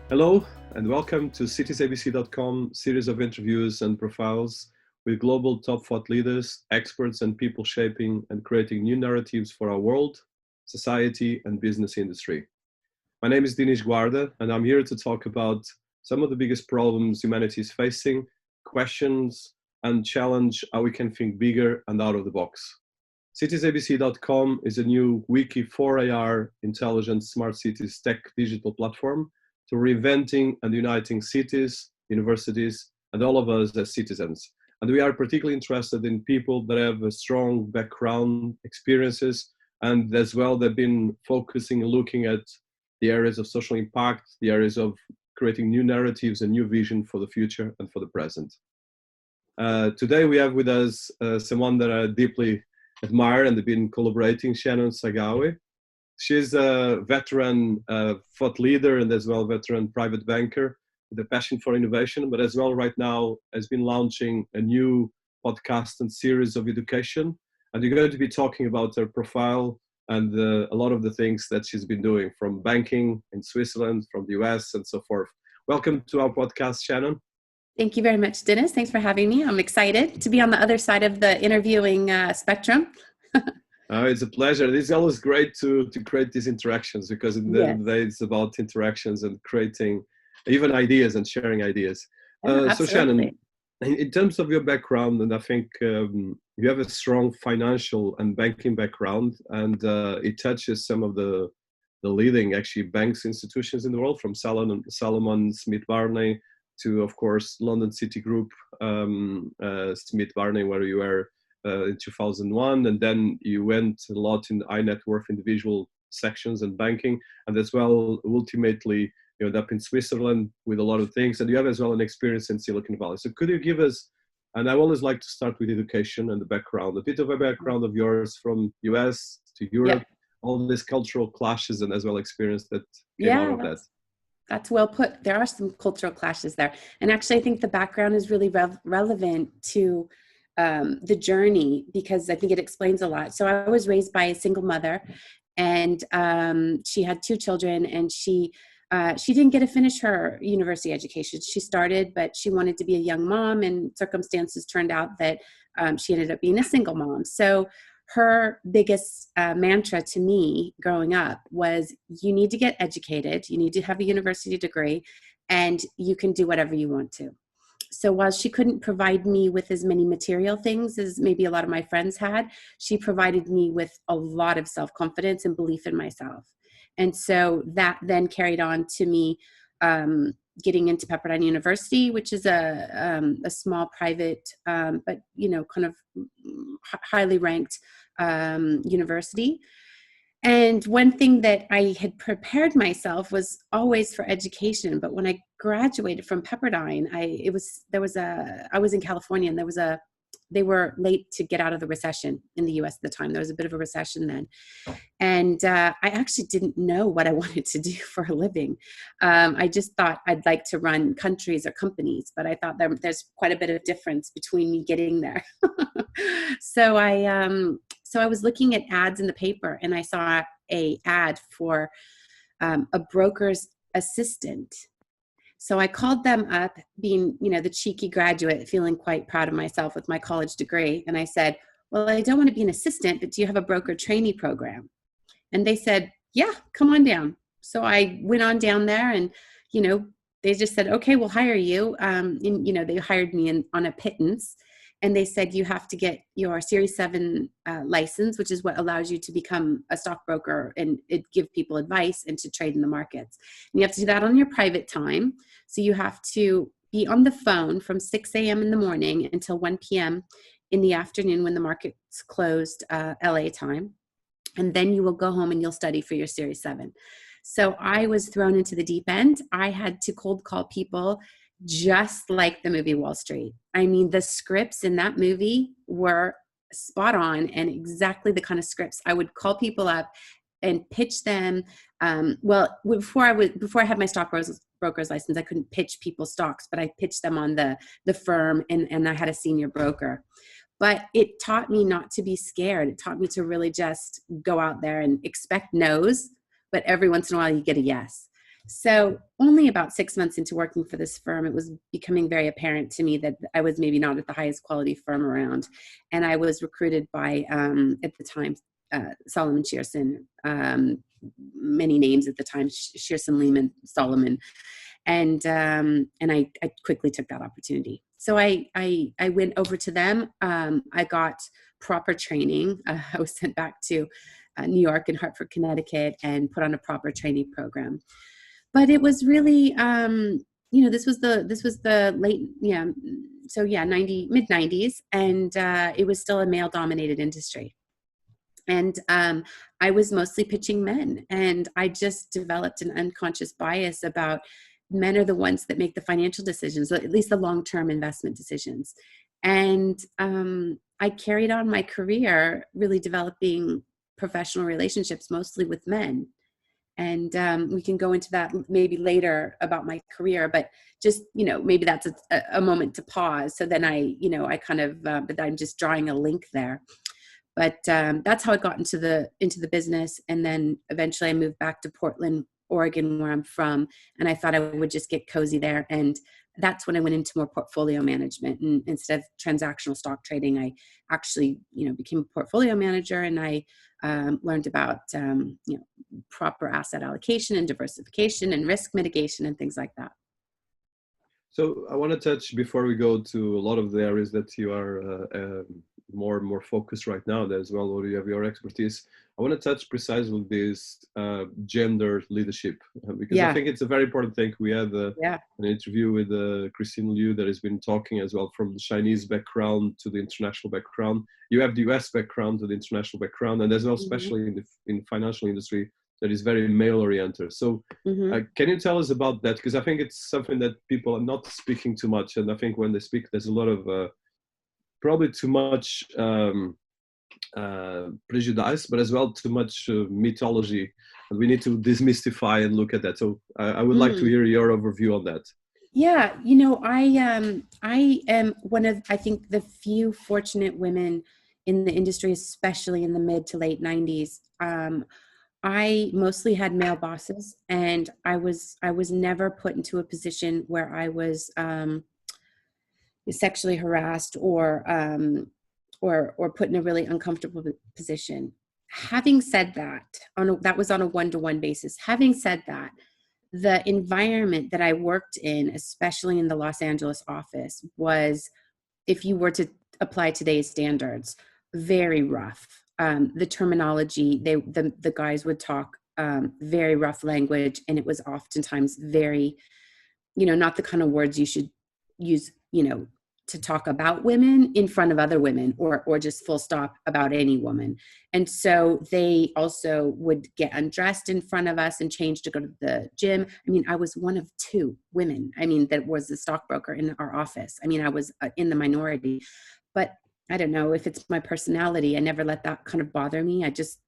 Hello and welcome to citiesabc.com series of interviews and profiles with global top thought leaders, experts and people shaping and creating new narratives for our world, society and business industry. My name is Dinis Guarda and I'm here to talk about some of the biggest problems humanity is facing, questions and challenge how we can think bigger and out of the box. citiesabc.com is a new wiki for AR, intelligent smart cities tech digital platform to reinventing and uniting cities, universities, and all of us as citizens. And we are particularly interested in people that have a strong background, experiences, and as well they've been focusing and looking at the areas of social impact, the areas of creating new narratives and new vision for the future and for the present. Today we have with us someone that I deeply admire and have been collaborating, Shannon Sagawe. She's a veteran thought leader and as well veteran private banker with a passion for innovation, but as well right now has been launching a new podcast and series of education. And you're going to be talking about her profile and a lot of the things that she's been doing from banking in Switzerland, from the US and so forth. Welcome to our podcast, Shannon. Thank you very much, Dinis. Thanks for having me. I'm excited to be on the other side of the interviewing spectrum. It's a pleasure. It's always great to create these interactions because in the end of the day, it's about interactions and creating even ideas and sharing ideas. So Shannon, in terms of your background, and I think you have a strong financial and banking background, and it touches some of the leading actually banks institutions in the world, from Salomon Smith Barney to, of course, London City Group, Smith Barney, where you were in 2001, and then you went a lot in high net worth individual sections and banking, and as well ultimately you end up in Switzerland with a lot of things, and you have as well an experience in Silicon Valley. So could you give us, and I always like to start with education and the background, a bit of a background of yours from US to Europe, all these cultural clashes and as well experience that came out of that. That's well put. There are some cultural clashes there, and actually I think the background is really relevant to the journey, because I think it explains a lot. So I was raised by a single mother, and she had two children, and she didn't get to finish her university education. She started, but she wanted to be a young mom, and circumstances turned out that she ended up being a single mom. So her biggest mantra to me growing up was, you need to get educated, you need to have a university degree, and you can do whatever you want to. So while she couldn't provide me with as many material things as maybe a lot of my friends had, she provided me with a lot of self-confidence and belief in myself. And so that then carried on to me getting into Pepperdine University, which is a small private, but kind of highly ranked university. And one thing that I had prepared myself was always for education. But when I graduated from Pepperdine, I was in California, and they were late to get out of the recession in the US at the time. There was a bit of a recession then. And I actually didn't know what I wanted to do for a living. I just thought I'd like to run countries or companies, but I thought there's quite a bit of difference between me getting there. So I was looking at ads in the paper, and I saw a ad for a broker's assistant. So I called them up, being, the cheeky graduate, feeling quite proud of myself with my college degree. And I said, well, I don't want to be an assistant, but do you have a broker trainee program? And they said, yeah, come on down. So I went on down there, and, they just said, okay, we'll hire you. And, they hired me on a pittance. And they said, you have to get your Series 7 license, which is what allows you to become a stockbroker and give people advice and to trade in the markets. And you have to do that on your private time. So you have to be on the phone from 6 a.m. in the morning until 1 p.m. in the afternoon when the market's closed, LA time. And then you will go home and you'll study for your Series 7. So I was thrown into the deep end. I had to cold call people just like the movie Wall Street. I mean, the scripts in that movie were spot on, and exactly the kind of scripts. I would call people up and pitch them. Before I had my stockbroker's license, I couldn't pitch people stocks, but I pitched them on the firm, and I had a senior broker. But it taught me not to be scared. It taught me to really just go out there and expect no's, but every once in a while you get a yes. So only about 6 months into working for this firm, it was becoming very apparent to me that I was maybe not at the highest quality firm around. And I was recruited by, at the time, Solomon Shearson, many names at the time, Shearson, Lehman, Solomon. And I quickly took that opportunity. So I went over to them. I got proper training. I was sent back to New York and Hartford, Connecticut, and put on a proper training program. But it was really, this was the late, so yeah, mid 90s, and it was still a male dominated industry. And I was mostly pitching men, and I just developed an unconscious bias about men are the ones that make the financial decisions, at least the long-term investment decisions. And I carried on my career really developing professional relationships, mostly with men. And we can go into that maybe later about my career, but just, maybe that's a moment to pause. So then I kind of, but I'm just drawing a link there. But that's how I got into the business. And then eventually I moved back to Portland, Oregon, where I'm from. And I thought I would just get cozy there. And that's when I went into more portfolio management. And instead of transactional stock trading, I actually, became a portfolio manager, and I learned about, proper asset allocation and diversification and risk mitigation and things like that. So I want to touch, before we go to a lot of the areas that you are more and more focused right now as well, where you have your expertise. I want to touch precisely this gender leadership, because I think it's a very important thing. We had an interview with Christine Liu that has been talking as well, from the Chinese background to the international background. You have the US background to the international background, and as well, especially in the financial industry, that is very male oriented. So can you tell us about that? Because I think it's something that people are not speaking too much. And I think when they speak, there's a lot of probably too much prejudice, but as well too much mythology. And we need to demystify and look at that. So I would like to hear your overview on that. Yeah, I am one of, I think, the few fortunate women in the industry, especially in the mid to late 90s. I mostly had male bosses, and I was never put into a position where I was sexually harassed or put in a really uncomfortable position. Having said that, that was on a one-to-one basis. Having said that, the environment that I worked in, especially in the Los Angeles office, was, if you were to apply today's standards, very rough. The terminology, the guys would talk very rough language, and it was oftentimes very, not the kind of words you should use, to talk about women in front of other women, or just full stop about any woman. And so they also would get undressed in front of us and change to go to the gym. I mean, I was one of two women, that was a stockbroker in our office. I was in the minority, but I don't know if it's my personality. I never let that kind of bother me. I just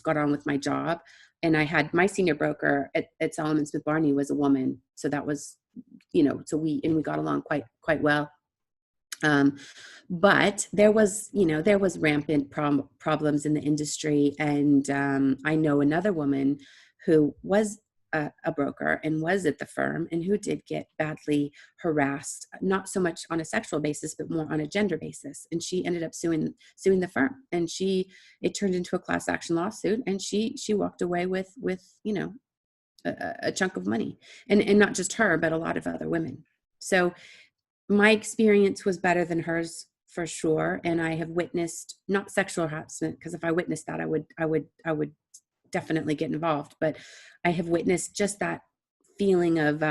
got on with my job. And I had my senior broker at Solomon Smith Barney was a woman. So that was, so we got along quite well. But there was rampant problems in the industry. And I know another woman who was a broker and was at the firm, and who did get badly harassed, not so much on a sexual basis, but more on a gender basis. And she ended up suing the firm, and it turned into a class action lawsuit, and she walked away with a chunk of money, and not just her, but a lot of other women. So my experience was better than hers, for sure. And I have witnessed, not sexual harassment, because if I witnessed that, I would definitely get involved. But I have witnessed just that feeling of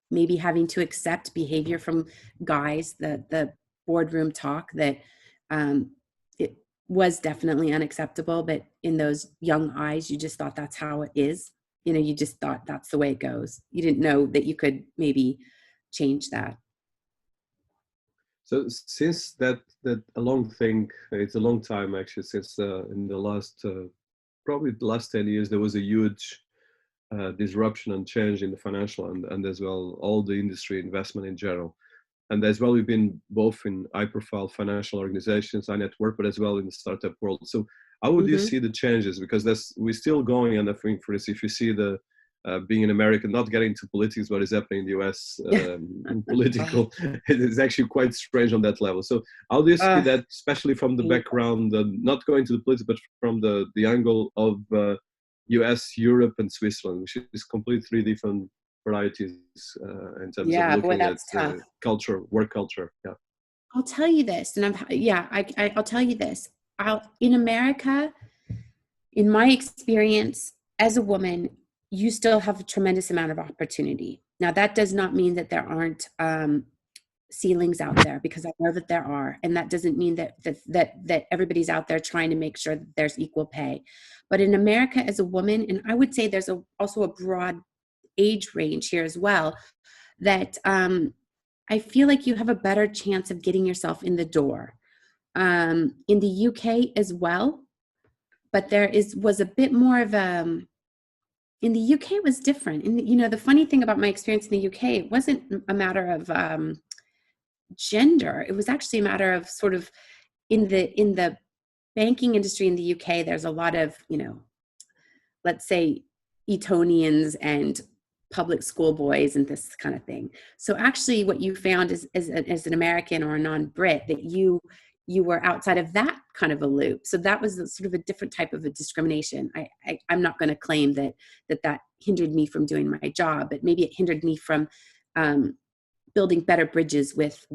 maybe having to accept behavior from guys, the boardroom talk that it was definitely unacceptable. But in those young eyes, you just thought that's how it is. You just thought that's the way it goes. You didn't know that you could maybe change that. So since that a long thing, it's a long time actually, since in the last, probably the last 10 years, there was a huge disruption and change in the financial and as well, all the industry investment in general. And as well, we've been both in high profile financial organizations, high net worth, but as well in the startup world. So how would you see the changes? Because we're still going, and I think for this, if you see the being an American, not getting into politics, what is happening in the US in political, it is actually quite strange on that level. So how do you see that, especially from the background, not going to the politics, but from the angle of US, Europe, and Switzerland, which is completely three different varieties in terms of looking at culture, work culture. Yeah. I'll tell you this, and I'll tell you this. In America, in my experience as a woman, you still have a tremendous amount of opportunity. Now, that does not mean that there aren't ceilings out there, because I know that there are, and that doesn't mean that everybody's out there trying to make sure that there's equal pay. But in America, as a woman, and I would say there's also a broad age range here as well, that I feel like you have a better chance of getting yourself in the door. In the UK as well, but was a bit more of in the UK it was different. And the funny thing about my experience in the UK, it wasn't a matter of gender. It was actually a matter of sort of in the banking industry in the UK, there's a lot of, let's say Etonians and public school boys and this kind of thing. So actually what you found as an American or a non-Brit, that you were outside of that kind of a loop. So that was sort of a different type of a discrimination. I'm not going to claim that hindered me from doing my job, but maybe it hindered me from building better bridges with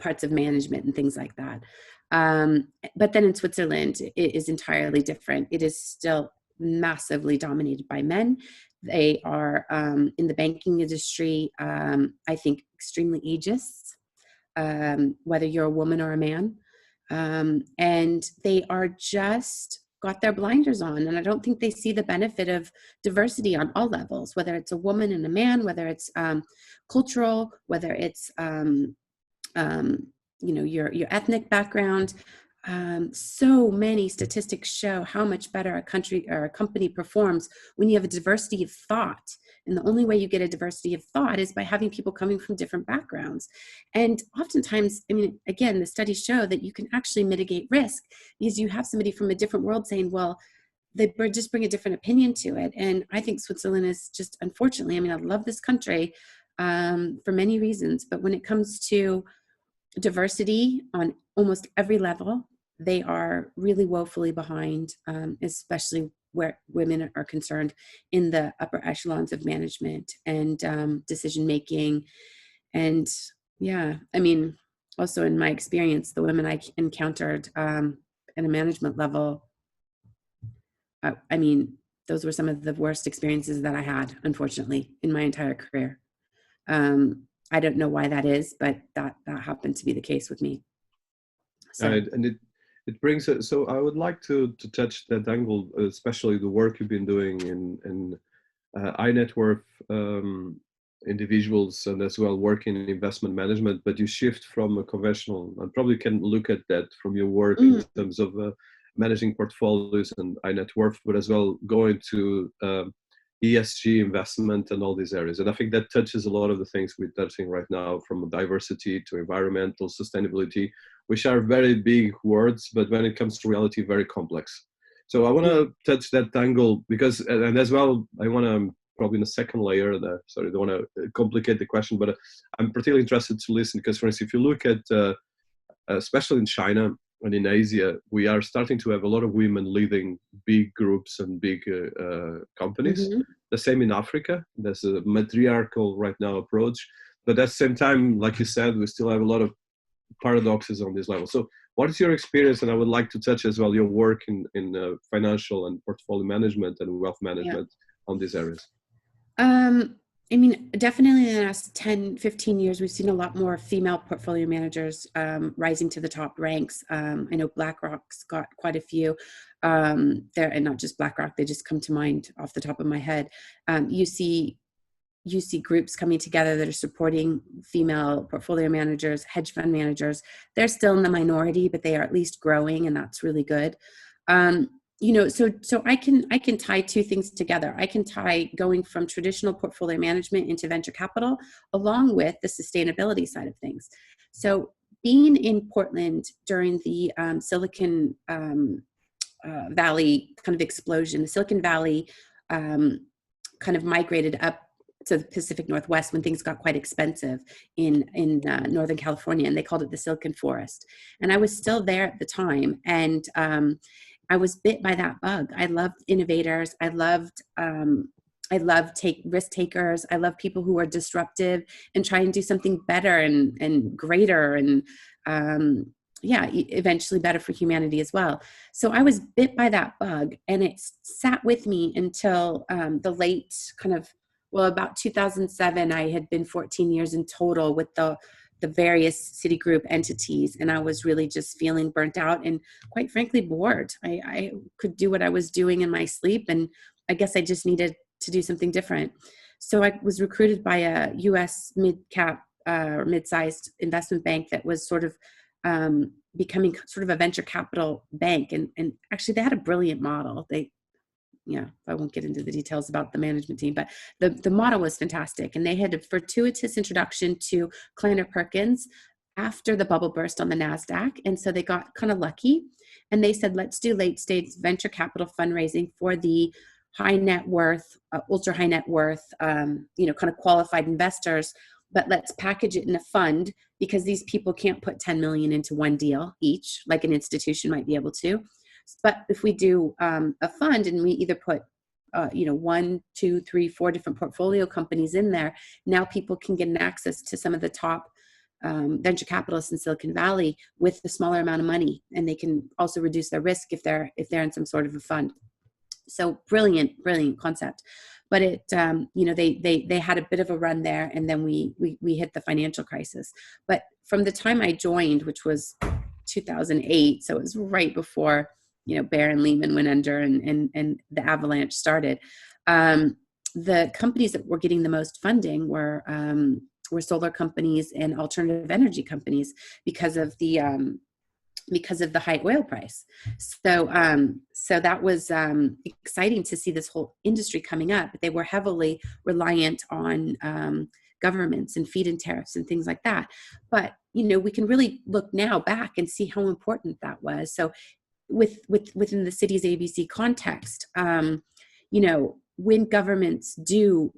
parts of management and things like that. But then in Switzerland, it is entirely different. It is still massively dominated by men. They are in the banking industry, I think, extremely ageist, whether you're a woman or a man. And they are just got their blinders on. And I don't think they see the benefit of diversity on all levels, whether it's a woman and a man, whether it's cultural, whether it's, your ethnic background. So many statistics show how much better a country or a company performs when you have a diversity of thought. And the only way you get a diversity of thought is by having people coming from different backgrounds. And oftentimes, again, the studies show that you can actually mitigate risk because you have somebody from a different world saying, well, they just bring a different opinion to it. And I think Switzerland is just, unfortunately, I love this country for many reasons, but when it comes to diversity on almost every level, they are really woefully behind, especially where women are concerned in the upper echelons of management and decision making. And also in my experience, the women I encountered at a management level, those were some of the worst experiences that I had, unfortunately, in my entire career. I don't know why that is, but that happened to be the case with me. So. And it brings it. So I would like to touch that angle, especially the work you've been doing in high net worth individuals, and as well working in investment management. But you shift from a conventional, and probably can look at that from your work in terms of managing portfolios and high net worth, but as well going to ESG investment and all these areas. And I think that touches a lot of the things we're touching right now, from diversity to environmental sustainability, which are very big words, but when it comes to reality, very complex. So I want to touch that angle because, and as well, I want to probably in the second layer, sorry, I don't want to complicate the question, but I'm particularly interested to listen because, for instance, if you look at, especially in China and in Asia, we are starting to have a lot of women leading big groups and big companies. Mm-hmm. The same in Africa. There's a matriarchal right now approach, but at the same time, like you said, we still have a lot of paradoxes on this level. So what is your experience? And I would like to touch as well your work in financial and portfolio management and wealth management on these areas. Definitely in the last 10, 15 years, we've seen a lot more female portfolio managers rising to the top ranks. I know BlackRock's got quite a few there, and not just BlackRock, they just come to mind off the top of my head. You see groups coming together that are supporting female portfolio managers, hedge fund managers. They're still in the minority, but they are at least growing, and that's really good. So I can tie two things together. I can tie going from traditional portfolio management into venture capital, along with the sustainability side of things. So being in Portland during the Silicon Valley kind of explosion, the Silicon Valley kind of migrated up to the Pacific Northwest when things got quite expensive in Northern California, and they called it the Silicon Forest. And I was still there at the time, and I was bit by that bug. I loved innovators. I loved risk takers. I love people who are disruptive and try and do something better and greater and eventually better for humanity as well. So I was bit by that bug, and it sat with me until the late about 2007. I had been 14 years in total with the various Citigroup entities, and I was really just feeling burnt out and quite frankly bored. I could do what I was doing in my sleep, and I guess I just needed to do something different. So I was recruited by a US mid-cap or mid-sized investment bank that was sort of becoming sort of a venture capital bank. And actually they had a brilliant model. I won't get into the details about the management team, but the model was fantastic. And they had a fortuitous introduction to Kleiner Perkins after the bubble burst on the NASDAQ. And so they got kind of lucky, and they said, let's do late stage venture capital fundraising for the high net worth, ultra high net worth, kind of qualified investors, but let's package it in a fund, because these people can't put 10 million into one deal each, like an institution might be able to. But if we do a fund and we either put, 1, 2, 3, 4 different portfolio companies in there, now people can get an access to some of the top venture capitalists in Silicon Valley with a smaller amount of money, and they can also reduce their risk if they're in some sort of a fund. So brilliant concept. But it, they had a bit of a run there, and then we hit the financial crisis. But from the time I joined, which was 2008, so it was right before, Bear and Lehman went under and the avalanche started. The companies that were getting the most funding were solar companies and alternative energy companies because of the high oil price. So that was exciting to see this whole industry coming up. But they were heavily reliant on governments and feed-in tariffs and things like that. But we can really look now back and see how important that was. So within the Cities ABC context, when governments do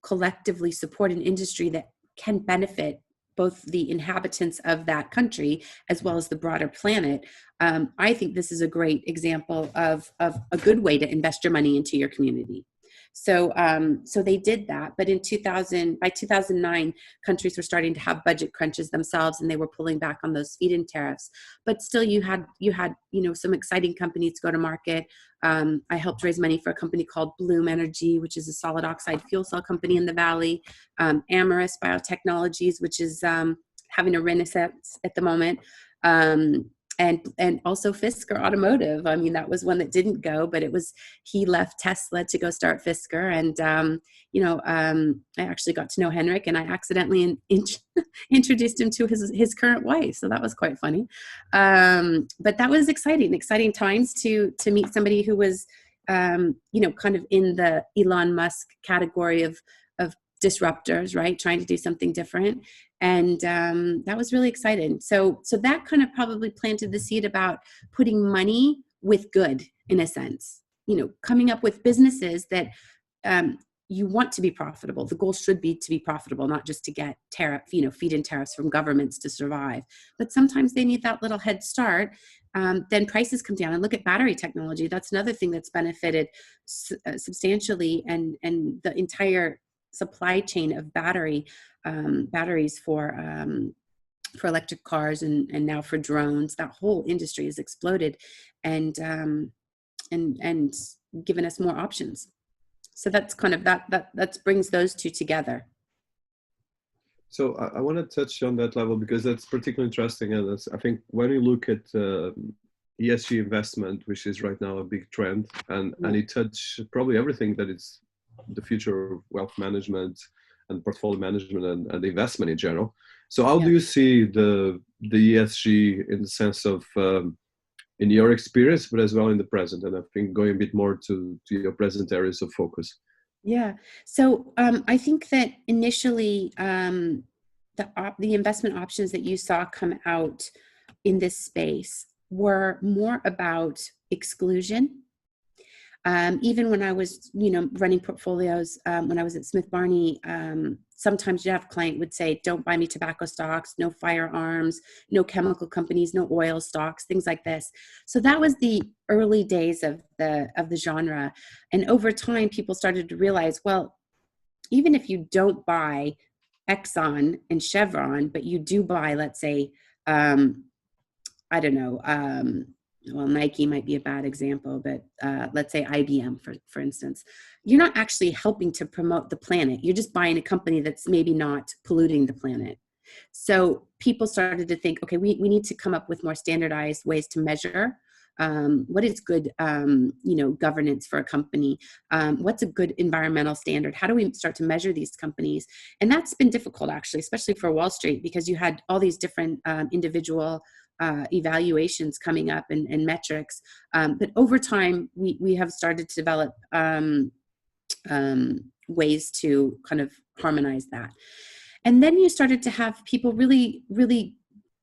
collectively support an industry that can benefit both the inhabitants of that country as well as the broader planet, I think this is a great example of a good way to invest your money into your community. So they did that. But by 2009, countries were starting to have budget crunches themselves, and they were pulling back on those feed-in tariffs. But still, you had some exciting companies go to market. I helped raise money for a company called Bloom Energy, which is a solid oxide fuel cell company in the Valley. Amyris Biotechnologies, which is having a renaissance at the moment. And also Fisker Automotive. I mean, that was one that didn't go, but he left Tesla to go start Fisker. And, I actually got to know Henrik, and I accidentally introduced him to his current wife. So that was quite funny. But that was exciting times to meet somebody who was, kind of in the Elon Musk category of disruptors, right? Trying to do something different. And that was really exciting. So that kind of probably planted the seed about putting money with good, in a sense, coming up with businesses that you want to be profitable. The goal should be to be profitable, not just to get feed-in tariffs from governments to survive. But sometimes they need that little head start. Then prices come down. And look at battery technology. That's another thing that's benefited substantially, and the entire supply chain of batteries for electric cars and now for drones. That whole industry has exploded and given us more options. So that's kind of that brings those two together. So I want to touch on that level, because that's particularly interesting. And I think when you look at ESG investment, which is right now a big trend, and it touches probably everything that is the future of wealth management and portfolio management and investment in general. So how do you see the ESG in the sense of, in your experience, but as well in the present? And I think going a bit more to your present areas of focus. Yeah. So I think that initially the investment options that you saw come out in this space were more about exclusion. Even when I was, running portfolios, when I was at Smith Barney, sometimes you have a client would say, don't buy me tobacco stocks, no firearms, no chemical companies, no oil stocks, things like this. So that was the early days of the genre. And over time, people started to realize, well, even if you don't buy Exxon and Chevron, but you do buy, let's say, I don't know, well, Nike might be a bad example, but let's say IBM, for instance, you're not actually helping to promote the planet. You're just buying a company that's maybe not polluting the planet. So people started to think, okay, we need to come up with more standardized ways to measure what is good, governance for a company. What's a good environmental standard? How do we start to measure these companies? And that's been difficult, actually, especially for Wall Street, because you had all these different individual evaluations coming up and metrics. But over time, we have started to develop ways to kind of harmonize that. And then you started to have people really, really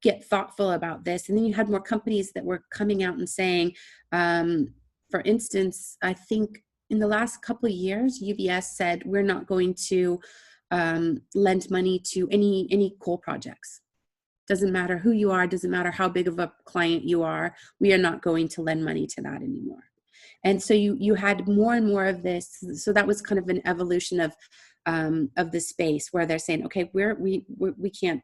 get thoughtful about this. And then you had more companies that were coming out and saying, for instance, I think in the last couple of years, UBS said, we're not going to lend money to any coal projects. Doesn't matter who you are, doesn't matter how big of a client you are, we are not going to lend money to that anymore. And so you had more and more of this. So that was kind of an evolution of the space where they're saying, okay, we can't,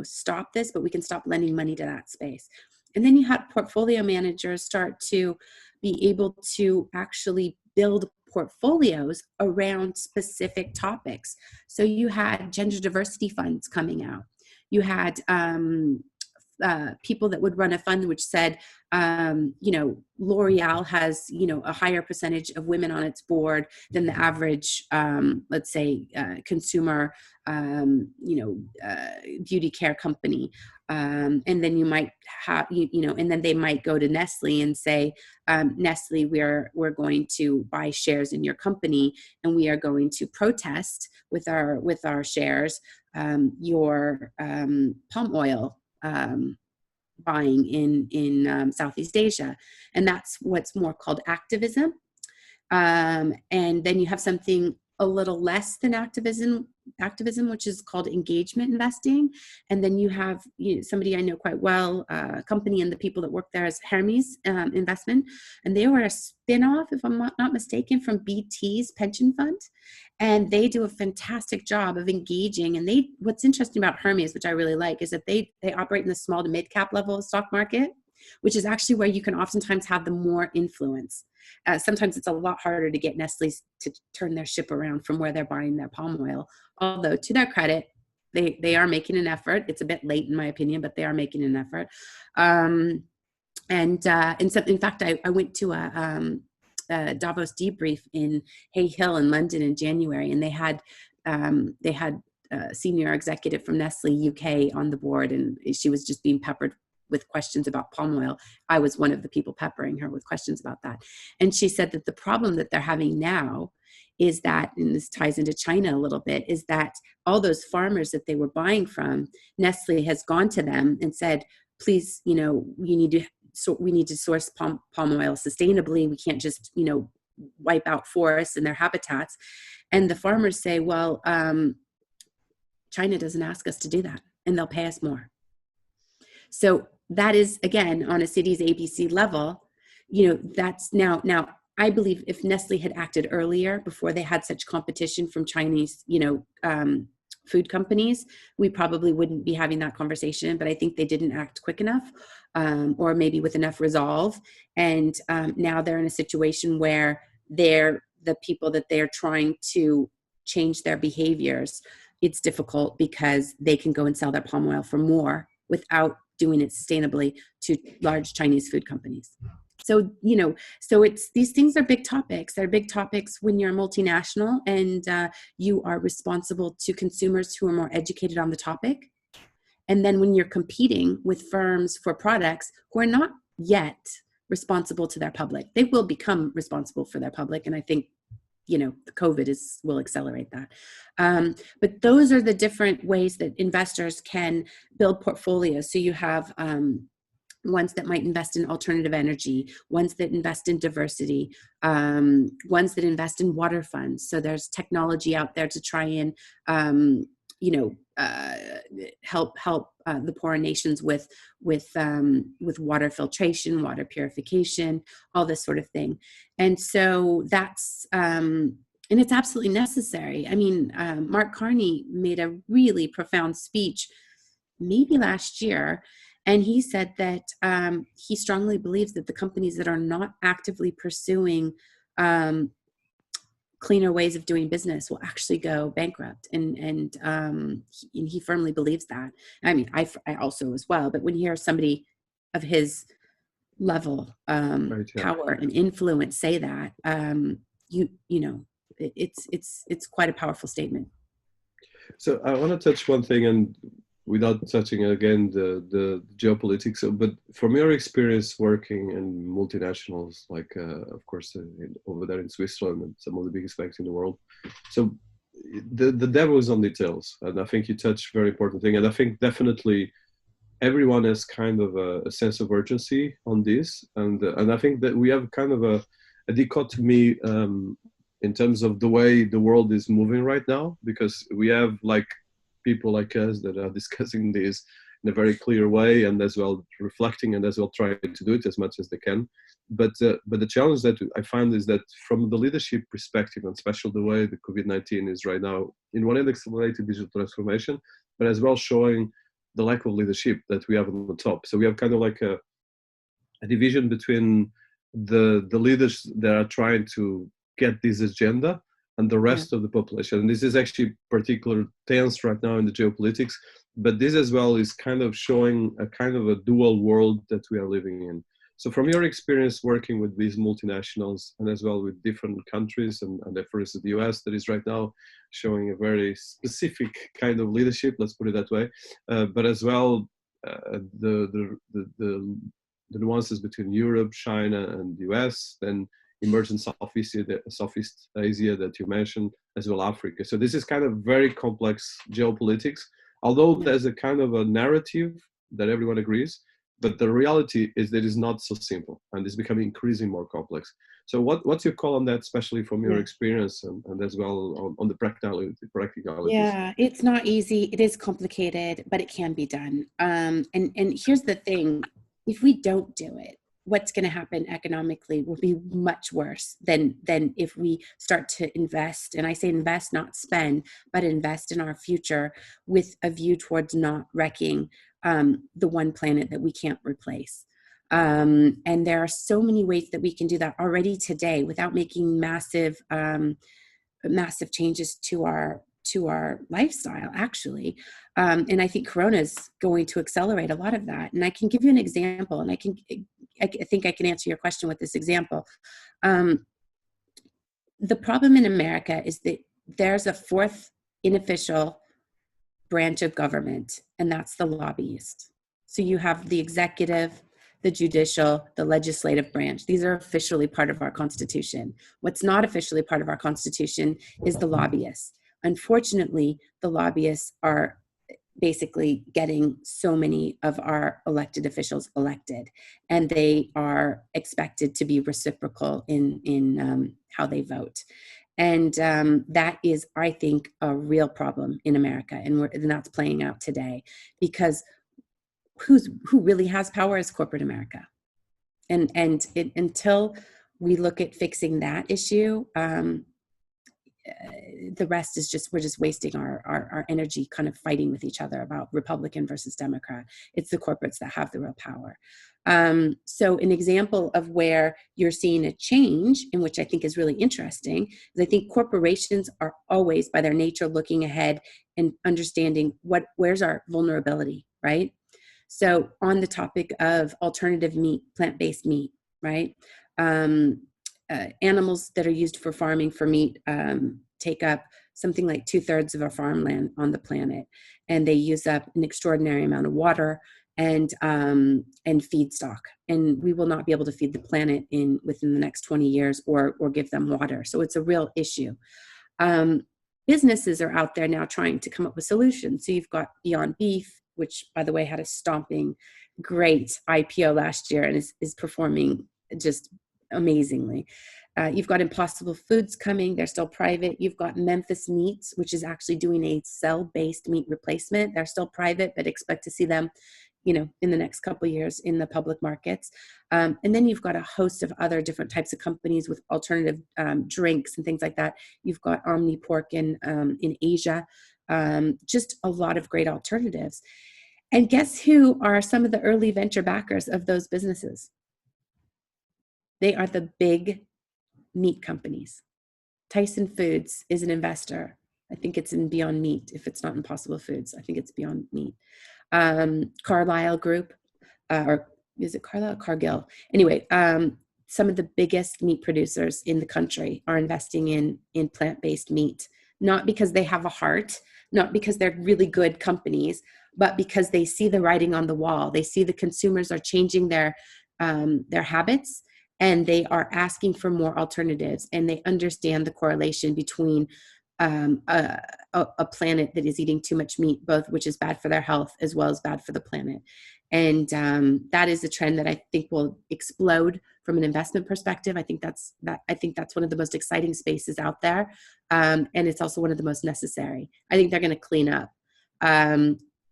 stop this, but we can stop lending money to that space. And then you had portfolio managers start to be able to actually build portfolios around specific topics. So you had gender diversity funds coming out. You had people that would run a fund which said, L'Oreal has, a higher percentage of women on its board than the average, let's say, consumer, beauty care company. And then you might have, and then they might go to Nestle and say, Nestle, we're going to buy shares in your company, and we are going to protest with our shares your palm oil buying in Southeast Asia. And that's what's more called activism. And then you have something a little less than activism, which is called engagement investing. And then you have somebody I know quite well, a company, and the people that work there is Hermes Investment. And they were a spin-off, if I'm not mistaken, from BT's pension fund. And they do a fantastic job of engaging. And what's interesting about Hermes, which I really like, is that they operate in the small to mid-cap level of stock market, which is actually where you can oftentimes have the more influence. Sometimes it's a lot harder to get Nestle to turn their ship around from where they're buying their palm oil. Although, to their credit, they are making an effort. It's a bit late, in my opinion, but they are making an effort. And so, in fact, I went to a Davos debrief in Hay Hill in London in January, and they had a senior executive from Nestle UK on the board, and she was just being peppered with questions about palm oil. I was one of the people peppering her with questions about that. And she said that the problem that they're having now is that, and this ties into China a little bit, is that all those farmers that they were buying from, Nestle has gone to them and said, please, we need to source palm oil sustainably. We can't just, wipe out forests and their habitats. And the farmers say, well, China doesn't ask us to do that, and they'll pay us more. So that is, again, on a city's ABC level, that's now I believe if Nestle had acted earlier, before they had such competition from Chinese, food companies, we probably wouldn't be having that conversation. But I think they didn't act quick enough, or maybe with enough resolve. And now they're in a situation where they're the people that they're trying to change their behaviors. It's difficult because they can go and sell their palm oil for more without doing it sustainably to large Chinese food companies. So, so these things are big topics. They're big topics when you're a multinational and you are responsible to consumers who are more educated on the topic. And then when you're competing with firms for products who are not yet responsible to their public, they will become responsible for their public. And I think, the COVID will accelerate that. But those are the different ways that investors can build portfolios. So you have ones that might invest in alternative energy, ones that invest in diversity, ones that invest in water funds. So there's technology out there to try and, help the poorer nations with water filtration, water purification, all this sort of thing. And so that's and it's absolutely necessary. I mean, Mark Carney made a really profound speech maybe last year, and he said that he strongly believes that the companies that are not actively pursuing cleaner ways of doing business will actually go bankrupt. And he firmly believes that. I mean, I also as well. But when you hear somebody of his level, Right, yeah. power and influence say that, it's quite a powerful statement. So I want to touch one thing, and without touching again the geopolitics, but from your experience working in multinationals, like of course over there in Switzerland and some of the biggest banks in the world, so the devil is on details, and I think you touched a very important thing, and I think definitely everyone has kind of a sense of urgency on this, and I think that we have kind of a dichotomy in terms of the way the world is moving right now, because we have like people like us that are discussing this in a very clear way, and as well reflecting, and as well trying to do it as much as they can. But the challenge that I find is that from the leadership perspective, and especially the way the COVID-19 is right now, in one end accelerated digital transformation, but as well showing the lack of leadership that we have on the top. So we have kind of like a division between the leaders that are trying to get this agenda and the rest of the population. And this is actually particularly tense right now in the geopolitics, but this as well is kind of showing a kind of a dual world that we are living in. So from your experience working with these multinationals, and as well with different countries, and for instance, the US that is right now showing a very specific kind of leadership, let's put it that way, but as well the nuances between Europe, China, and the US, then emerging Southeast Asia that you mentioned, as well Africa. So this is kind of very complex geopolitics, although there's a kind of a narrative that everyone agrees, but the reality is that it's not so simple, and it's becoming increasingly more complex. So what's your call on that, especially from your experience, and as well on the practicalities? Yeah, it's not easy. It is complicated, but it can be done. And here's the thing: if we don't do it, what's going to happen economically will be much worse than if we start to invest. And I say invest, not spend, but invest in our future with a view towards not wrecking the one planet that we can't replace. And there are so many ways that we can do that already today without making massive changes to our lifestyle, actually. And I think Corona is going to accelerate a lot of that. And I can give you an example, and I think I can answer your question with this example. The problem in America is that there's a fourth unofficial branch of government, and that's the lobbyist. So you have the executive, the judicial, the legislative branch. These are officially part of our Constitution. What's not officially part of our Constitution is the lobbyists. Unfortunately, the lobbyists are basically getting so many of our elected officials elected, and they are expected to be reciprocal in how they vote. And that is, I think, a real problem in America, and that's playing out today, because who really has power is corporate America, and until we look at fixing that issue, the rest is we're just wasting our energy kind of fighting with each other about Republican versus Democrat. It's the corporates that have the real power. So an example of where you're seeing a change, in which I think is really interesting, is I think corporations are always, by their nature, looking ahead and understanding where's our vulnerability, right? So on the topic of alternative meat, plant-based meat, right? Animals that are used for farming for meat take up something like 2/3 of our farmland on the planet, and they use up an extraordinary amount of water and feedstock. And we will not be able to feed the planet within the next 20 years or give them water. So it's a real issue. Businesses are out there now trying to come up with solutions. So you've got Beyond Beef, which, by the way, had a stomping great IPO last year and is performing just amazingly. You've got Impossible Foods coming. They're still private. You've got Memphis Meats, which is actually doing a cell-based meat replacement. They're still private, but expect to see them, in the next couple of years in the public markets. And then you've got a host of other different types of companies with alternative drinks and things like that. You've got Omni Pork in Asia. Just a lot of great alternatives. And guess who are some of the early venture backers of those businesses? They are the big meat companies. Tyson Foods is an investor. I think it's in Beyond Meat. If it's not Impossible Foods, I think it's Beyond Meat. Carlyle Group, or is it Carlyle? Cargill. Anyway, some of the biggest meat producers in the country are investing in plant-based meat, not because they have a heart, not because they're really good companies, but because they see the writing on the wall. They see the consumers are changing their habits, and they are asking for more alternatives, and they understand the correlation between a planet that is eating too much meat, both which is bad for their health as well as bad for the planet. And that is a trend that I think will explode from an investment perspective. I think that's one of the most exciting spaces out there, and it's also one of the most necessary. I think they're going to clean up.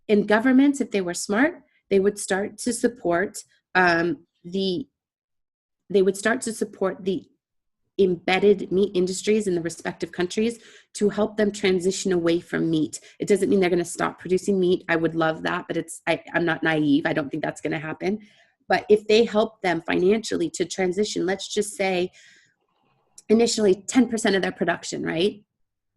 In governments, if they were smart, they would start to support the embedded meat industries in the respective countries to help them transition away from meat. It doesn't mean they're going to stop producing meat. I would love that, but I'm not naive. I don't think that's going to happen. But if they help them financially to transition, let's just say initially 10% of their production, right?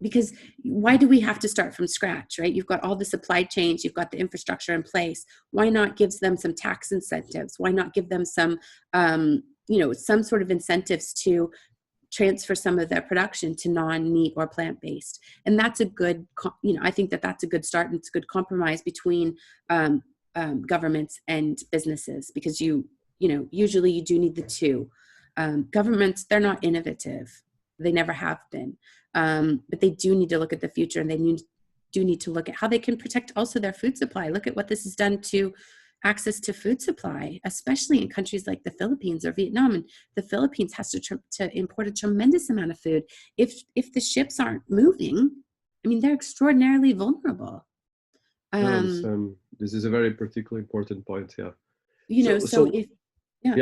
Because why do we have to start from scratch, right? You've got all the supply chains, you've got the infrastructure in place. Why not give them some tax incentives? Why not give them some, some sort of incentives to transfer some of their production to non-meat or plant-based? And that's a good, I think that's a good start, and it's a good compromise between governments and businesses, because usually you do need the two. Governments, they're not innovative. They never have been. But they do need to look at the future, and they do need to look at how they can protect also their food supply. Look at what this has done to access to food supply, especially in countries like the Philippines or Vietnam. And the Philippines has to import a tremendous amount of food. If the ships aren't moving, they're extraordinarily vulnerable. This is a very particularly important point. Yeah.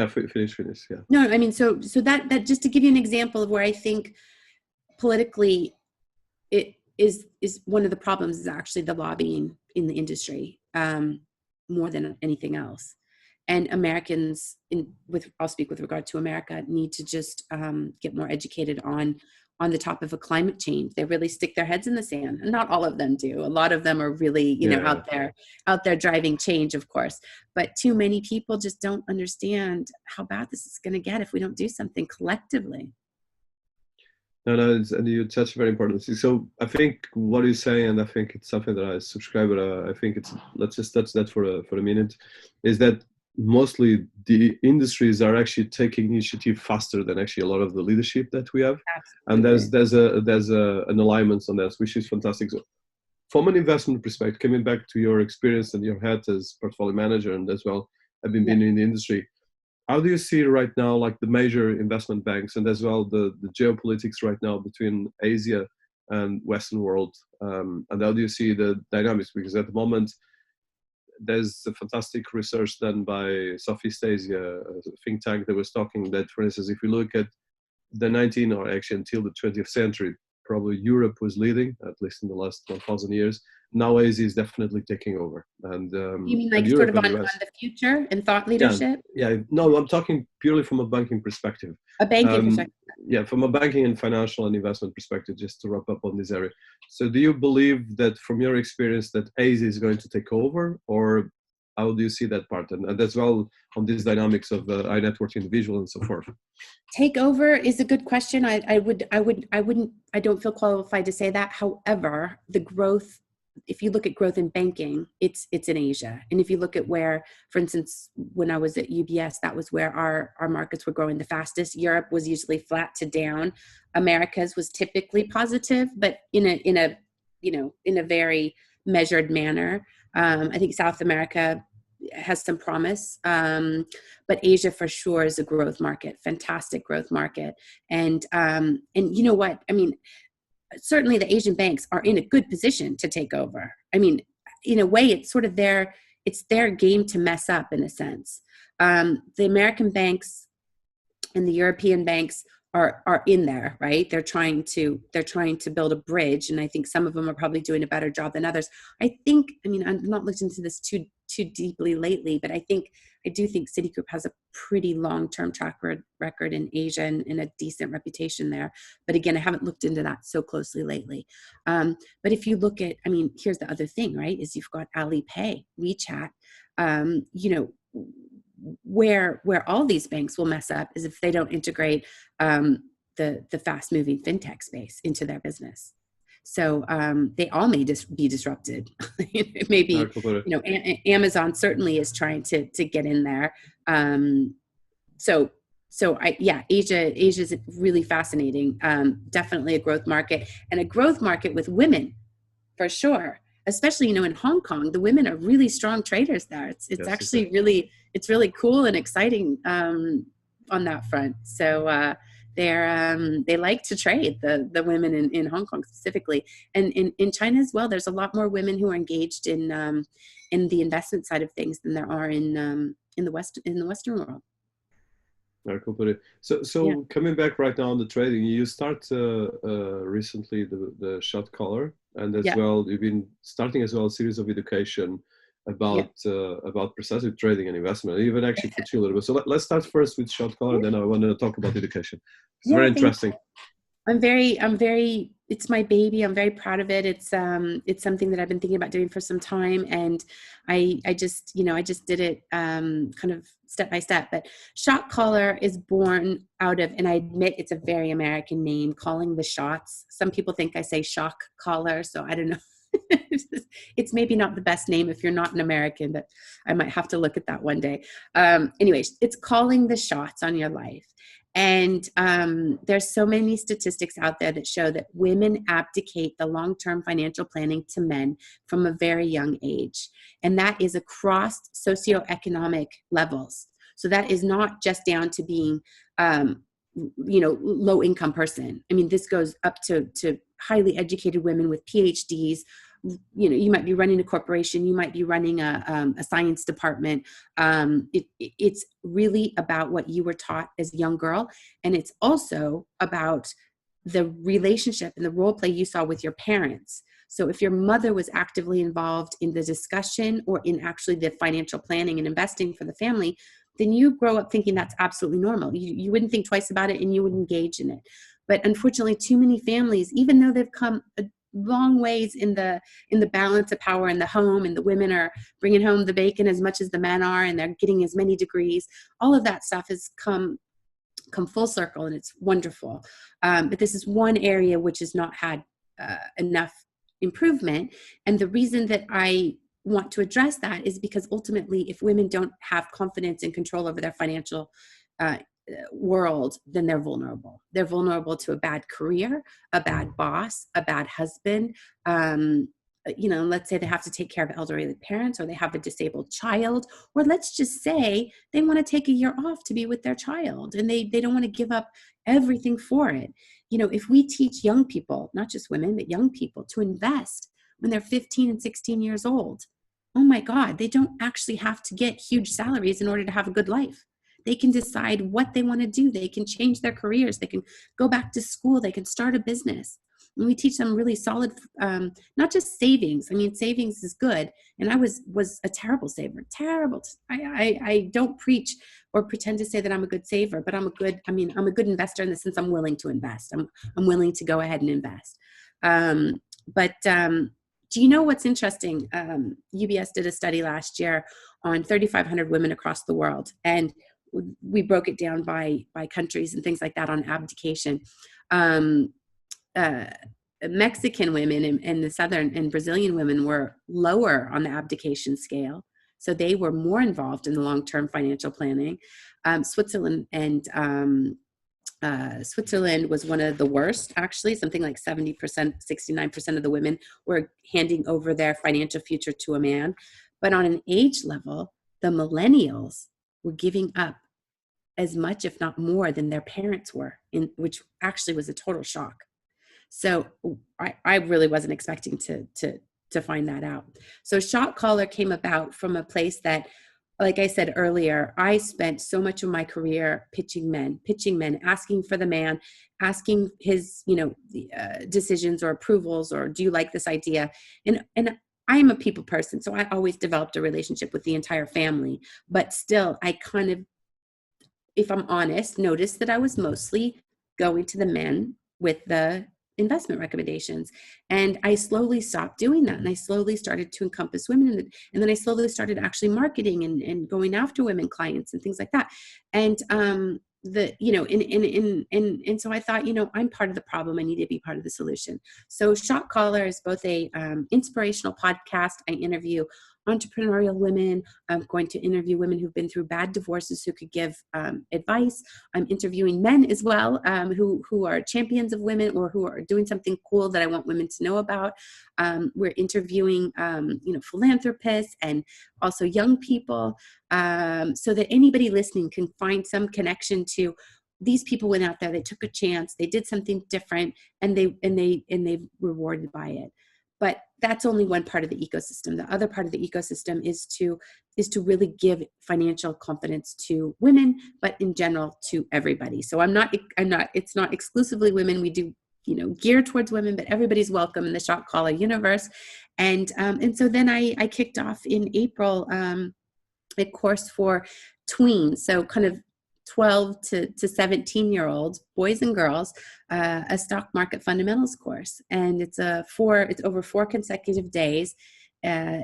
Finish. Yeah. No, so that just to give you an example of where I think politically it is one of the problems is actually the lobbying in the industry, more than anything else. And Americans, I'll speak with regard to America, need to just get more educated on the top of a climate change. They really stick their heads in the sand, and not all of them do. A lot of them are really, out there driving change, of course. But too many people just don't understand how bad this is going to get if we don't do something collectively. No, and you touched very important. So I think what you say, and I think it's something that I subscribe, but I think let's just touch that for a minute, is that mostly the industries are actually taking initiative faster than actually a lot of the leadership that we have. Absolutely. And there's an alignment on that, which is fantastic. So from an investment perspective, coming back to your experience and your hat as portfolio manager, and as well having been in the industry, how do you see right now, like the major investment banks, and as well the geopolitics right now between Asia and Western world, and how do you see the dynamics? Because at the moment, there's a fantastic research done by Southeast Asia, a think tank that was talking that, for instance, if you look at the 19th or actually until the 20th century, probably Europe was leading, at least in the last 1,000 years. Now Asia is definitely taking over. And you mean like sort of on the future and thought leadership? Yeah. No, I'm talking purely from a banking perspective. A banking perspective. Yeah, from a banking and financial and investment perspective, just to wrap up on this area. So do you believe that from your experience that Asia is going to take over, or how do you see that part? And as well on these dynamics of high net worth individual and so forth. Take over is a good question. I don't feel qualified to say that. However, the growth, if you look at growth in banking, it's in Asia. And if you look at where, for instance, when I was at UBS, that was where our markets were growing the fastest. Europe was usually flat to down. Americas was typically positive, but in a very measured manner. I think South America has some promise. But Asia for sure is a growth market, fantastic growth market. And you know what? I mean, certainly the Asian banks are in a good position to take over. I mean, in a way, it's sort of it's their game to mess up in a sense. The American banks and the European banks are in there, right? They're trying to build a bridge, and I think some of them are probably doing a better job than others. I mean, I'm not looked into this too deeply lately, but I do think Citigroup has a pretty long-term track record in Asia and a decent reputation there. But again, I haven't looked into that so closely lately. But if you look at, I mean, here's the other thing, right? Is you've got Alipay, WeChat, you know, where all these banks will mess up is if they don't integrate the fast-moving fintech space into their business. So they all may be disrupted. Maybe, you know, Amazon certainly is trying to get in there. Asia is really fascinating. Definitely a growth market, and a growth market with women for sure. Especially, you know, in Hong Kong, the women are really strong traders there. It's yes, actually really cool and exciting on that front. So they like to trade, the women in Hong Kong specifically, and in China as well. There's a lot more women who are engaged in the investment side of things than there are in the Western world. Very cool, put it. So yeah. Coming back right now on the trading, you start recently the short collar, and as well you've been starting as well a series of education about precisely trading and investment. I even actually put you a little bit. So let's start first with short collar, then I want to talk about education. It's very interesting. I'm very, it's my baby. I'm very proud of it. It's something that I've been thinking about doing for some time. And I just did it kind of step by step. But Shot Caller is born out of, and I admit it's a very American name, calling the shots. Some people think I say shock collar. So I don't know. It's maybe not the best name if you're not an American, but I might have to look at that one day. Anyways, it's calling the shots on your life. And there's so many statistics out there that show that women abdicate the long-term financial planning to men from a very young age. And that is across socioeconomic levels. So that is not just down to being, low income person. I mean, this goes up to highly educated women with PhDs. You know, you might be running a corporation, you might be running a science department. It's really about what you were taught as a young girl. And it's also about the relationship and the role play you saw with your parents. So if your mother was actively involved in the discussion or in actually the financial planning and investing for the family, then you grow up thinking that's absolutely normal. You wouldn't think twice about it and you would engage in it. But unfortunately, too many families, even though they've come a long ways in the balance of power in the home, and the women are bringing home the bacon as much as the men are, and they're getting as many degrees, all of that stuff has come full circle, and it's wonderful. But this is one area which has not had enough improvement. And the reason that I want to address that is because ultimately, if women don't have confidence and control over their financial world, then they're vulnerable. They're vulnerable to a bad career, a bad boss, a bad husband. Let's say they have to take care of elderly parents, or they have a disabled child, or let's just say they want to take a year off to be with their child, and they don't want to give up everything for it. You know, if we teach young people, not just women, but young people, to invest when they're 15 and 16 years old, oh my God, they don't actually have to get huge salaries in order to have a good life. They can decide what they want to do. They can change their careers. They can go back to school. They can start a business. And we teach them really solid, not just savings. I mean, savings is good. And I was a terrible saver, terrible. I don't preach or pretend to say that I'm a good saver, but I'm a good investor in the sense I'm willing to invest. I'm willing to go ahead and invest. Do you know what's interesting? UBS did a study last year on 3,500 women across the world. And we broke it down by countries and things like that on abdication. Mexican women and the Southern and Brazilian women were lower on the abdication scale. So they were more involved in the long-term financial planning. Switzerland was one of the worst, actually. Something like 70%, 69% of the women were handing over their financial future to a man. But on an age level, the millennials were giving up as much, if not more, than their parents were, which actually was a total shock. So I really wasn't expecting to find that out. So Shot Caller came about from a place that, like I said earlier, I spent so much of my career pitching men, asking for the man, asking his, decisions or approvals, or do you like this idea? And I am a people person, so I always developed a relationship with the entire family. But still, I kind of, if I'm honest, noticed that I was mostly going to the men with the investment recommendations. And I slowly stopped doing that. And I slowly started to encompass women. And then I slowly started actually marketing and going after women clients and things like that. And and so I thought, I'm part of the problem. I need to be part of the solution. So Shot Caller is both a inspirational podcast. I interview entrepreneurial women. I'm going to interview women who've been through bad divorces who could give advice. I'm interviewing men as well, who are champions of women or who are doing something cool that I want women to know about. We're interviewing, philanthropists and also young people, so that anybody listening can find some connection to these people went out there, they took a chance, they did something different, and they rewarded by it. But that's only one part of the ecosystem. The other part of the ecosystem is to really give financial confidence to women, but in general to everybody. So it's not exclusively women. We do, gear towards women, but everybody's welcome in the Shot Caller universe. And so then I kicked off in April a course for tweens. So kind of 12 to 17-year-olds, boys and girls, a stock market fundamentals course. And it's over 4 consecutive days.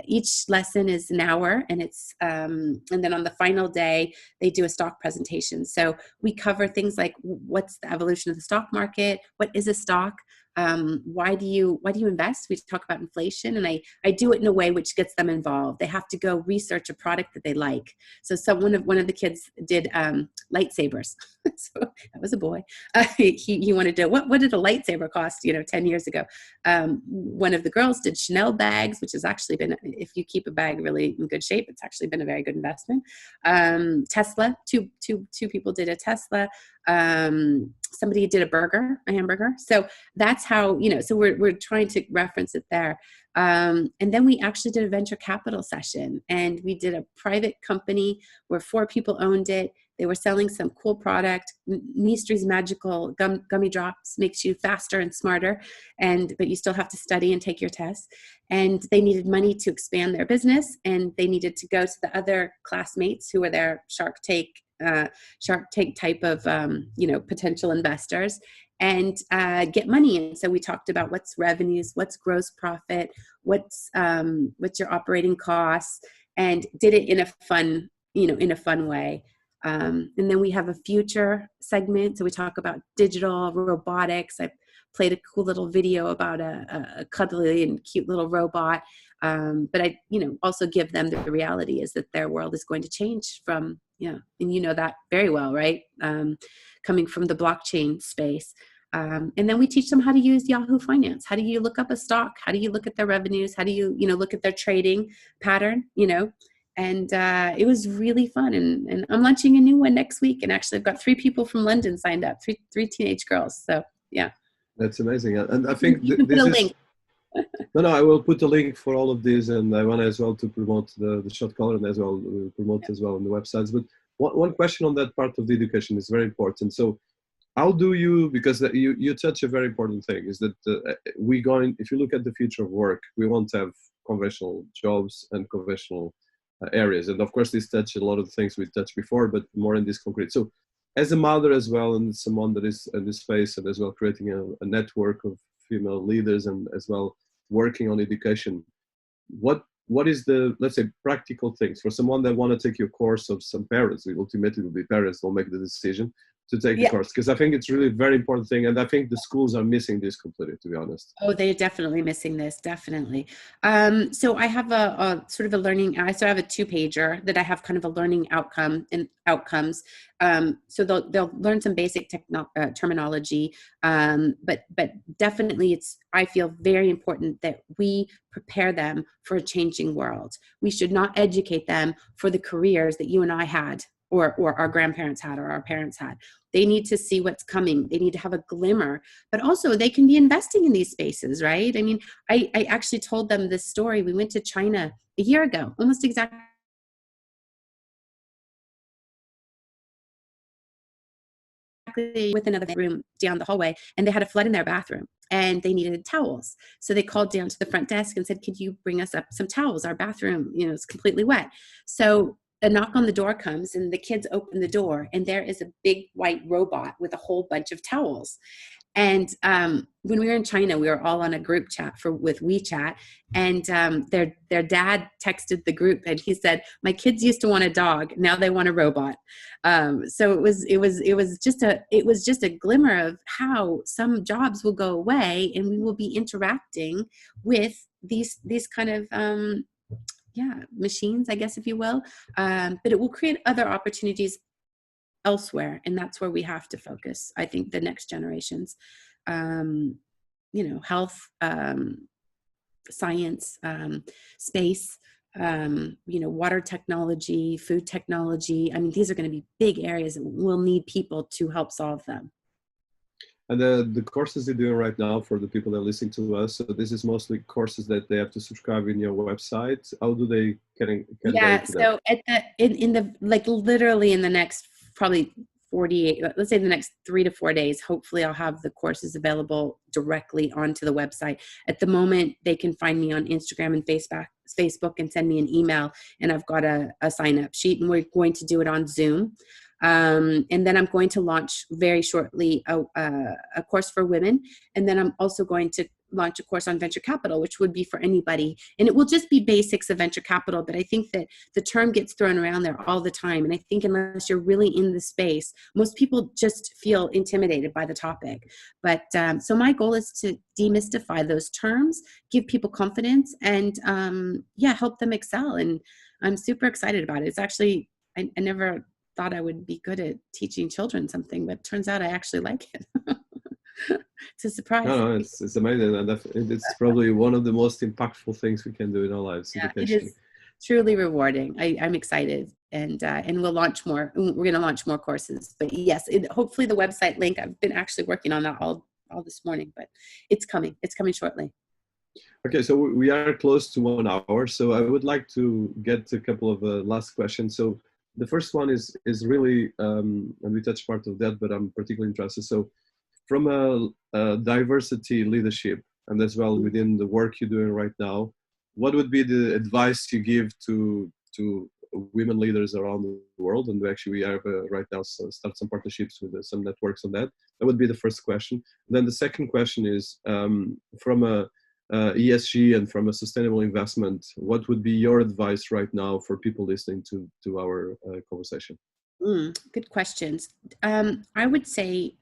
Each lesson is an hour, and and then on the final day, they do a stock presentation. So we cover things like, what's the evolution of the stock market? What is a stock? Why do you invest? We talk about inflation, and I do it in a way which gets them involved. They have to go research a product that they like. So one of the kids did lightsabers. So that was a boy. He wanted to, what did a lightsaber cost, 10 years ago? One of the girls did Chanel bags, which has actually been, if you keep a bag really in good shape, it's actually been a very good investment. Tesla, two people did a Tesla. Somebody did a hamburger. So that's how, so we're trying to reference it there. And then we actually did a venture capital session, and we did a private company where 4 people owned it. They were selling some cool product, Meestre's magical gummy drops, makes you faster and smarter, but you still have to study and take your tests. And they needed money to expand their business, and they needed to go to the other classmates who were their Shark Tank type of potential investors, and get money. And so we talked about what's revenues, what's gross profit, what's your operating costs, and did it in a fun way. And then we have a future segment. So we talk about digital robotics. I played a cool little video about a cuddly and cute little robot. But I, also give them the reality is that their world is going to change from, and that very well, right? Coming from the blockchain space. And then we teach them how to use Yahoo Finance. How do you look up a stock? How do you look at their revenues? How do you, look at their trading pattern, And it was really fun. And I'm launching a new one next week. And actually I've got 3 people from London signed up, three teenage girls. So yeah. That's amazing. And I think this is link. No, I will put a link for all of these, and I want as well to promote the Shot Caller, and as well we'll promote as well on the websites. But one question on that part of the education is very important. So how do you, because you touch a very important thing, is that if you look at the future of work, we want to have conventional jobs and conventional areas. And of course, this touch a lot of things we touched before, but more in this concrete. So as a mother as well, and someone that is in this space, and as well creating a network of female leaders, and as well working on education, what is the, let's say, practical things for someone that want to take your course? Of some parents, ultimately will be parents, will make the decision, to take the course, because I think it's really a very important thing, and I think the schools are missing this completely, to be honest. Oh, they're definitely missing this, definitely. So I have a sort of a learning, I have a 2-pager that I have kind of a learning outcome and outcomes. So they'll learn some basic terminology, but definitely I feel very important that we prepare them for a changing world. We should not educate them for the careers that you and I had, or our grandparents had, or our parents had. They need to see what's coming. They need to have a glimmer, but also they can be investing in these spaces, right? I mean, I actually told them this story. We went to China a year ago, almost exactly with another room down the hallway, and they had a flood in their bathroom and they needed towels. So they called down to the front desk and said, could you bring us up some towels? Our bathroom, is completely wet. So a knock on the door comes and the kids open the door, and there is a big white robot with a whole bunch of towels. And when we were in China, we were all on a group chat with WeChat, and their dad texted the group, and he said, "My kids used to want a dog, now they want a robot." So it was just a glimmer of how some jobs will go away, and we will be interacting with these kind of machines, I guess, if you will. But it will create other opportunities elsewhere, and that's where we have to focus. I think the next generations, health, science, space, water technology, food technology. I mean, these are going to be big areas that we'll need people to help solve them. And the courses you're doing right now for the people that are listening to us, so this is mostly courses that they have to subscribe in your website. How do they can yeah, so that? In the literally in the next probably 48, let's say the next 3 to 4 days, hopefully I'll have the courses available directly onto the website. At the moment, they can find me on Instagram and Facebook and send me an email, and I've got a sign up sheet, and we're going to do it on Zoom. And then I'm going to launch very shortly a course for women. And then I'm also going to launch a course on venture capital, which would be for anybody. And it will just be basics of venture capital. But I think that the term gets thrown around there all the time. And I think unless you're really in the space, most people just feel intimidated by the topic. But so my goal is to demystify those terms, give people confidence, and help them excel. And I'm super excited about it. It's actually, I never thought I would be good at teaching children something, but it turns out I actually like it. It's a surprise. No, it's amazing, and it's probably one of the most impactful things we can do in our lives. Yeah, it is truly rewarding. I'm excited, and we'll launch more. We're going to launch more courses. But yes, hopefully the website link. I've been actually working on that all this morning, but it's coming. It's coming shortly. Okay, so we are close to 1 hour. So I would like to get a couple of last questions. So the first one is really, and we touched part of that, but I'm particularly interested. So from a diversity leadership, and as well within the work you're doing right now, what would be the advice you give to women leaders around the world? And actually we have right now start some partnerships with some networks on that. That would be the first question. And then the second question is, from a ESG and from a sustainable investment, what would be your advice right now for people listening to our conversation? Good questions. I would say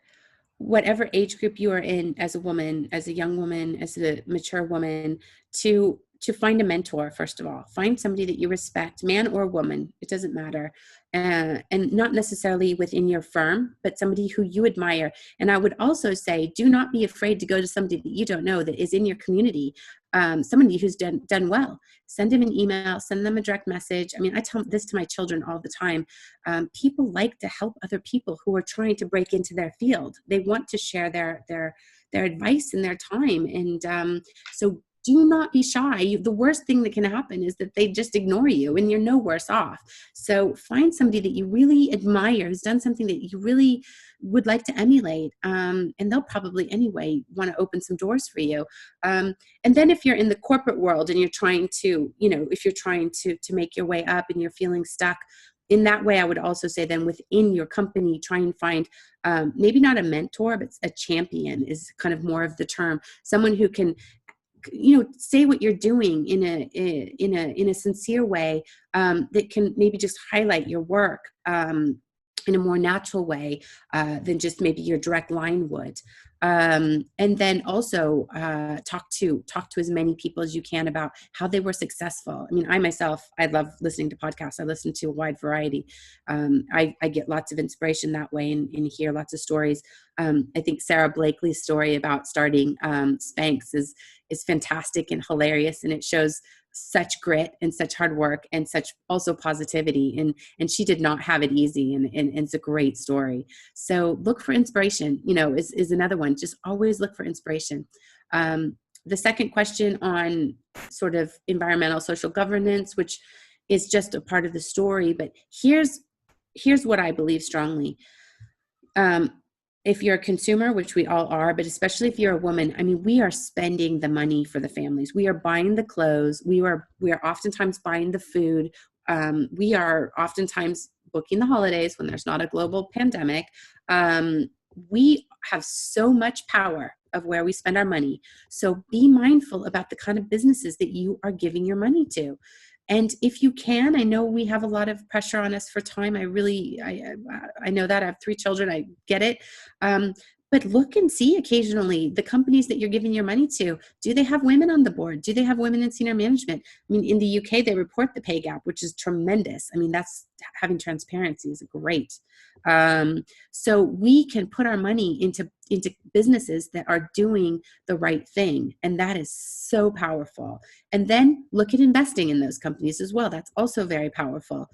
whatever age group you are in, as a woman, as a young woman, as a mature woman, to find a mentor. First of all, find somebody that you respect, man or woman, it doesn't matter. And not necessarily within your firm, but somebody who you admire. And I would also say, do not be afraid to go to somebody that you don't know that is in your community, somebody who's done well. Send them an email, send them a direct message. I mean, I tell this to my children all the time. People like to help other people who are trying to break into their field. They want to share their advice and their time. And so do not be shy. The worst thing that can happen is that they just ignore you, and you're no worse off. So find somebody that you really admire, who's done something that you really would like to emulate. And they'll probably anyway want to open some doors for you. And then if you're in the corporate world and you're trying to, if you're trying to make your way up and you're feeling stuck, in that way, I would also say then within your company, try and find maybe not a mentor, but a champion is kind of more of the term. Someone who can say what you're doing in a sincere way, that can maybe just highlight your work, in a more natural way than just maybe your direct line would. And then also talk to as many people as you can about how they were successful. I mean, I myself, I love listening to podcasts. I listen to a wide variety. I get lots of inspiration that way and hear lots of stories. I think Sarah Blakely's story about starting Spanx is fantastic and hilarious, and it shows such grit and such hard work and such also positivity, and she did not have it easy, and it's a great story. So look for inspiration, is another one. Just always look for inspiration. The second question on sort of environmental social governance, which is just a part of the story, but here's what I believe strongly. If you're a consumer, which we all are, but especially if you're a woman, I mean, we are spending the money for the families. We are buying the clothes. We are oftentimes buying the food. We are oftentimes booking the holidays when there's not a global pandemic. We have so much power of where we spend our money. So be mindful about the kind of businesses that you are giving your money to. And if you can, I know we have a lot of pressure on us for time. I know that I have 3 children. I get it. But look and see occasionally the companies that you're giving your money to. Do they have women on the board? Do they have women in senior management? I mean, in the UK, they report the pay gap, which is tremendous. I mean, that's having transparency is great. So we can put our money into businesses that are doing the right thing. And that is so powerful. And then look at investing in those companies as well. That's also very powerful.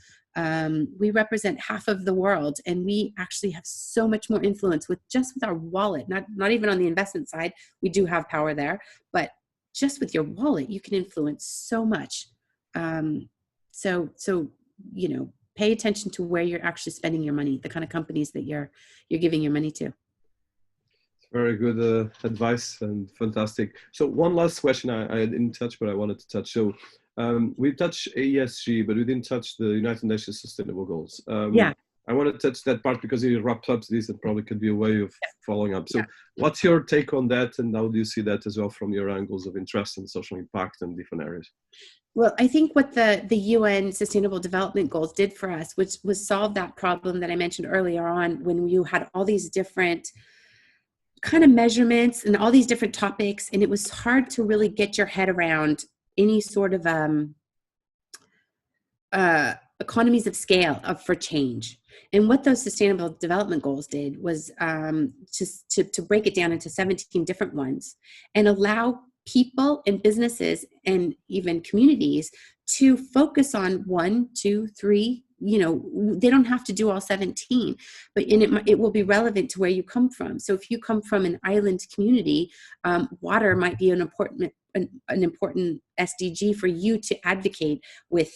We represent half of the world, and we actually have so much more influence with our wallet, not even on the investment side. We do have power there, but just with your wallet, you can influence so much. So pay attention to where you're actually spending your money, the kind of companies that you're giving your money to. Very good advice and fantastic. So one last question I didn't touch, but I wanted to touch. So we touched ESG, but we didn't touch the United Nations Sustainable Goals. I want to touch that part because it wraps up this and probably could be a way of following up. So what's your take on that, and how do you see that as well from your angles of interest and social impact in different areas? Well, I think what the UN Sustainable Development Goals did for us, which was solve that problem that I mentioned earlier on, when you had all these different kind of measurements and all these different topics, and it was hard to really get your head around any sort of economies of scale for change. And what those Sustainable Development Goals did was just to break it down into 17 different ones and allow people and businesses and even communities to focus on 1, 2, 3. They don't have to do all 17, but it will be relevant to where you come from. So if you come from an island community, water might be an important SDG for you to advocate with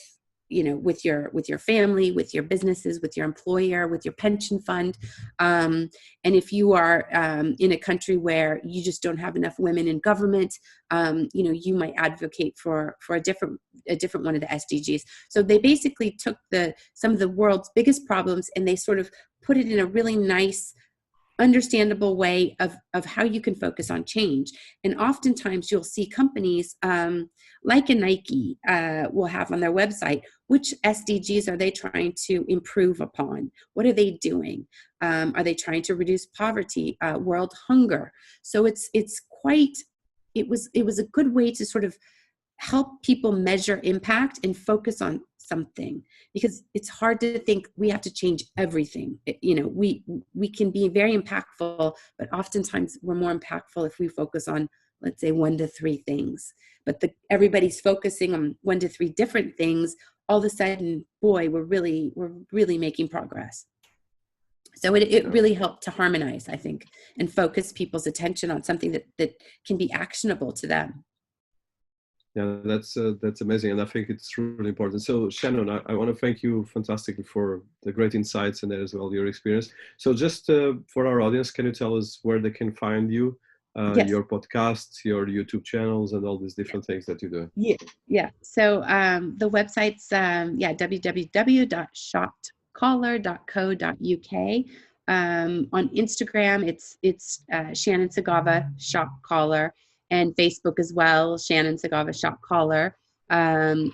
your family, with your businesses, with your employer, with your pension fund. And if you are in a country where you just don't have enough women in government, you might advocate for a different one of the SDGs. So they basically took some of the world's biggest problems and they sort of put it in a really nice, understandable way of how you can focus on change. And oftentimes you'll see companies like a Nike will have on their website, which SDGs are they trying to improve upon? What are they doing? Are they trying to reduce poverty, world hunger? So it was a good way to sort of help people measure impact and focus on something, because it's hard to think we have to change everything. We can be very impactful, but oftentimes we're more impactful if we focus on, let's say, 1 to 3 things. But everybody's focusing on 1 to 3 different things. All of a sudden, boy, we're really making progress. So it really helped to harmonize, I think, and focus people's attention on something that can be actionable to them. Yeah, that's amazing, and I think it's really important. So, Shannon, I want to thank you fantastically for the great insights and as well your experience. So, just for our audience, can you tell us where they can find you, Yes. your podcasts, your YouTube channels, and all these different things that you do? Yeah. So the website's www.shopcaller.co.uk. On Instagram, it's Shannon Sagawe Shop Caller. And Facebook as well, Shannon Sagawe Shop Caller. And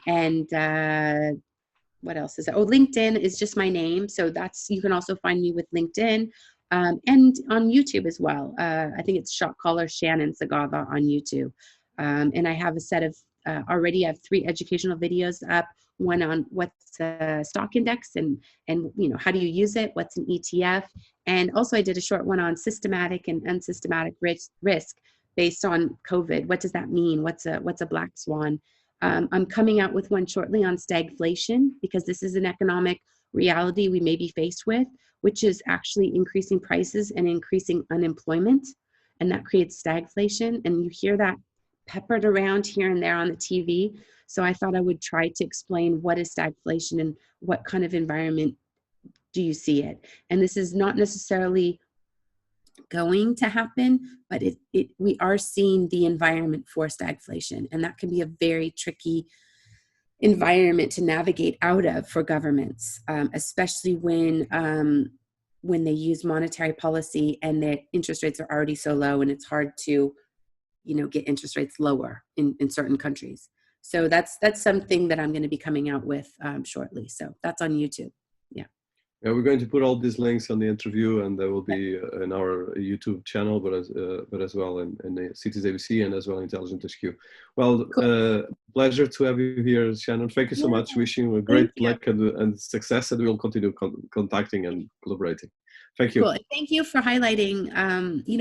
what else is there? Oh, LinkedIn is just my name. So that's, you can also find me with LinkedIn, and on YouTube as well. I think it's shot caller Shannon Sagawe on YouTube. And I have a set of, already I have 3 educational videos up, one on what's a stock index and how do you use it? What's an ETF? And also I did a short one on systematic and unsystematic risk based on COVID. What does that mean? What's a black swan? I'm coming out with one shortly on stagflation, because this is an economic reality we may be faced with, which is actually increasing prices and increasing unemployment. And that creates stagflation. And you hear that peppered around here and there on the TV. So I thought I would try to explain what is stagflation and what kind of environment do you see it. And this is not necessarily going to happen, but we are seeing the environment for stagflation, and that can be a very tricky environment to navigate out of for governments, especially when they use monetary policy and the interest rates are already so low, and it's hard to get interest rates lower in certain countries. So that's something that I'm going to be coming out with shortly. So that's on YouTube. Yeah, we're going to put all these links on the interview, and there will be in our YouTube channel, but as well in the Cities ABC and as well Intelligent HQ. Well, cool. Pleasure to have you here, Shannon. Thank you so much. Wishing you a great luck and success, and we'll continue contacting and collaborating. Thank you. Cool. Thank you for highlighting,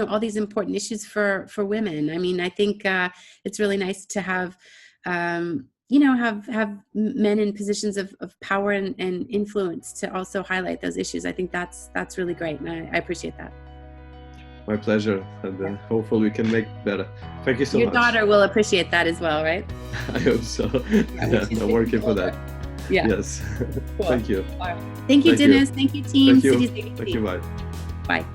all these important issues for women. I mean, I think it's really nice to have, have men in positions of power and influence to also highlight those issues. I think that's really great, and I appreciate that. My pleasure, and hopefully we can make better. Thank you so much. Your daughter will appreciate that as well, right? I hope so. I'm working for that. Yeah. Yes. Cool. Thank you. Thank you, Dinis. Thank you, team. Thank you. Thank you. Bye. Bye.